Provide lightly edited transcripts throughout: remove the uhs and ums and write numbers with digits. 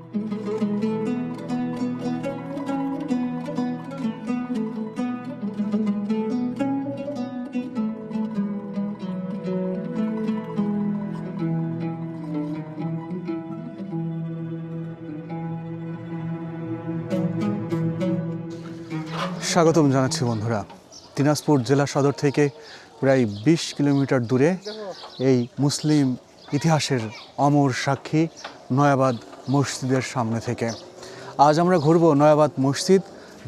স্বাগতম জানাচ্ছি বন্ধুরা। দিনাজপুর জেলা সদর থেকে প্রায় 20 কিলোমিটার দূরে এই মুসলিম ইতিহাসের অমর সাক্ষী নয়াবাদ মসজিদের সামনে থেকে আজ আমরা ঘুরব নয়াবাদ মসজিদ,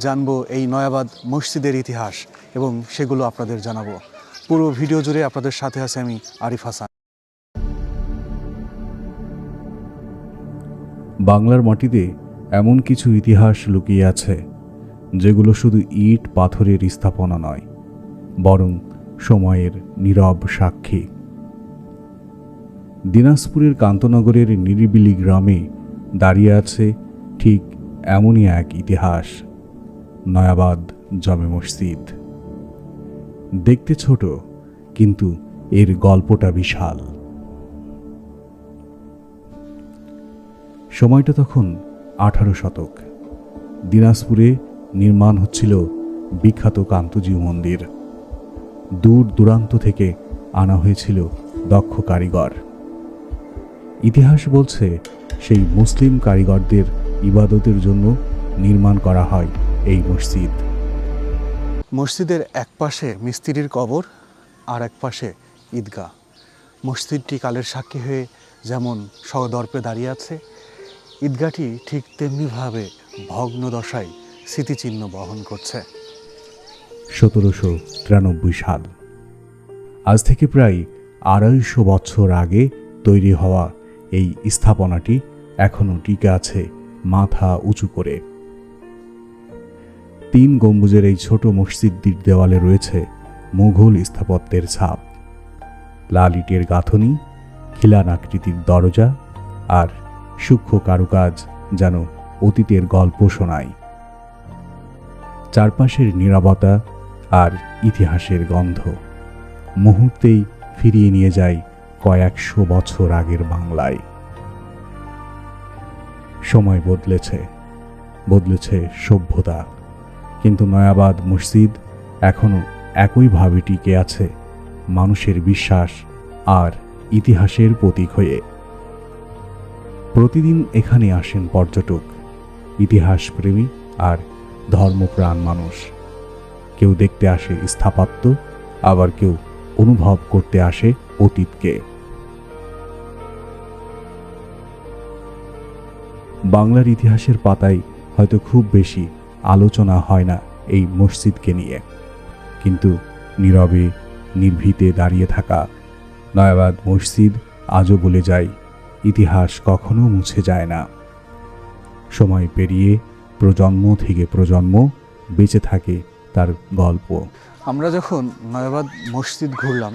জানব এই নয়াবাদ মসজিদের ইতিহাস এবং সেগুলো আপনাদের জানাবো। পুরো ভিডিও জুড়ে আপনাদের সাথে আছে আমি আরিফ হাসান। বাংলার মাটিতে এমন কিছু ইতিহাস লুকিয়ে আছে যেগুলো শুধু ইট পাথরের স্থাপনা নয়, বরং সময়ের নীরব সাক্ষী। দিনাজপুরের কান্তনগরের নিরিবিলি গ্রামে দাঁড়িয়ে আছে ঠিক এমনই এক ইতিহাস, নয়াবাদ জামে মসজিদ। দেখতে ছোট, কিন্তু এর গল্পটা বিশাল। সময়টা তখন 18 শতক। দিনাজপুরে নির্মাণ হচ্ছিল বিখ্যাত কান্তজিউ মন্দির। দূর দূরান্ত থেকে আনা হয়েছিল দক্ষ কারিগর। ইতিহাস বলছে সেই মুসলিম কারিগরদের ইবাদতের জন্য নির্মাণ করা হয় এই মসজিদ। মসজিদের এক পাশে মিস্ত্রির কবর, আর এক পাশে ঈদগাহ। মসজিদটি কালের সাক্ষী হয়ে যেমন সদর্পে দাঁড়িয়ে আছে, ঈদগাহটি ঠিক তেমনিভাবে ভগ্ন দশায় স্মৃতিচিহ্ন বহন করছে। 1793 সাল, আজ থেকে প্রায় 250 বছর আগে তৈরি হওয়া এই স্থাপনাটি এখনও টিকে আছে মাথা উঁচু করে। 3 গম্বুজের এই ছোট মসজিদটির দেওয়ালে রয়েছে মুঘল স্থাপত্যের ছাপ। লাল ইটের গাঁথনি, খিলান আকৃতির দরজা আর সূক্ষ্ম কারুকাজ যেন অতীতের গল্প শোনায়। চারপাশের নীরবতা আর ইতিহাসের গন্ধ মুহূর্তেই ফিরিয়ে নিয়ে যায় কয়েকশো বছর আগের বাংলায়। সময় বদলেছে সভ্যতা, কিন্তু নয়াবাদ মসজিদ এখনো একইভাবে টিকে আছে মানুষের বিশ্বাস আর ইতিহাসের প্রতীক হয়ে। প্রতিদিন এখানে আসেন পর্যটক, ইতিহাস প্রেমী আর ধর্মপ্রাণ মানুষ। কেউ দেখতে আসে স্থাপত্য, আবার কেউ অনুভব করতে আসে অতীতকে। বাংলার ইতিহাসের পাতায় হয়তো খুব বেশি আলোচনা হয় না এই মসজিদকে নিয়ে, কিন্তু নীরবে নির্ভীতে দাঁড়িয়ে থাকা নয়াবাদ মসজিদ আজও বলে যায়, ইতিহাস কখনো মুছে যায় না। সময় পেরিয়ে প্রজন্ম থেকে প্রজন্ম বেঁচে থাকে তার গল্প। আমরা যখন নয়াবাদ মসজিদ ঘুরলাম,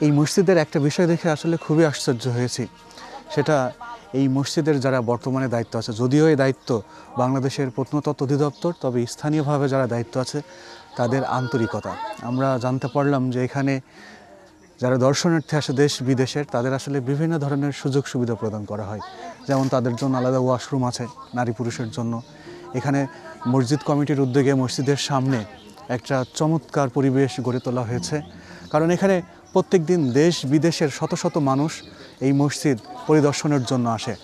এই মসজিদের একটা বিষয় দেখে আসলে খুবই আশ্চর্য হয়েছি। সেটা এই মসজিদের যারা বর্তমানে দায়িত্ব আছে, যদিও এই দায়িত্ব বাংলাদেশের প্রত্নতত্ত্ব অধিদপ্তর, তবে স্থানীয়ভাবে যারা দায়িত্ব আছে তাদের আন্তরিকতা। আমরা জানতে পারলাম যে এখানে যারা দর্শনার্থী আসে দেশ বিদেশের, তাদের আসলে বিভিন্ন ধরনের সুযোগ সুবিধা প্রদান করা হয়। যেমন তাদের জন্য আলাদা ওয়াশরুম আছে নারী পুরুষের জন্য। এখানে মসজিদ কমিটির উদ্যোগে মসজিদের সামনে একটা চমৎকার পরিবেশ গড়ে তোলা হয়েছে, কারণ এখানে প্রত্যেক দিন দেশ বিদেশের শত শত মানুষ এই মসজিদ পরিদর্শনের জন্য আসে।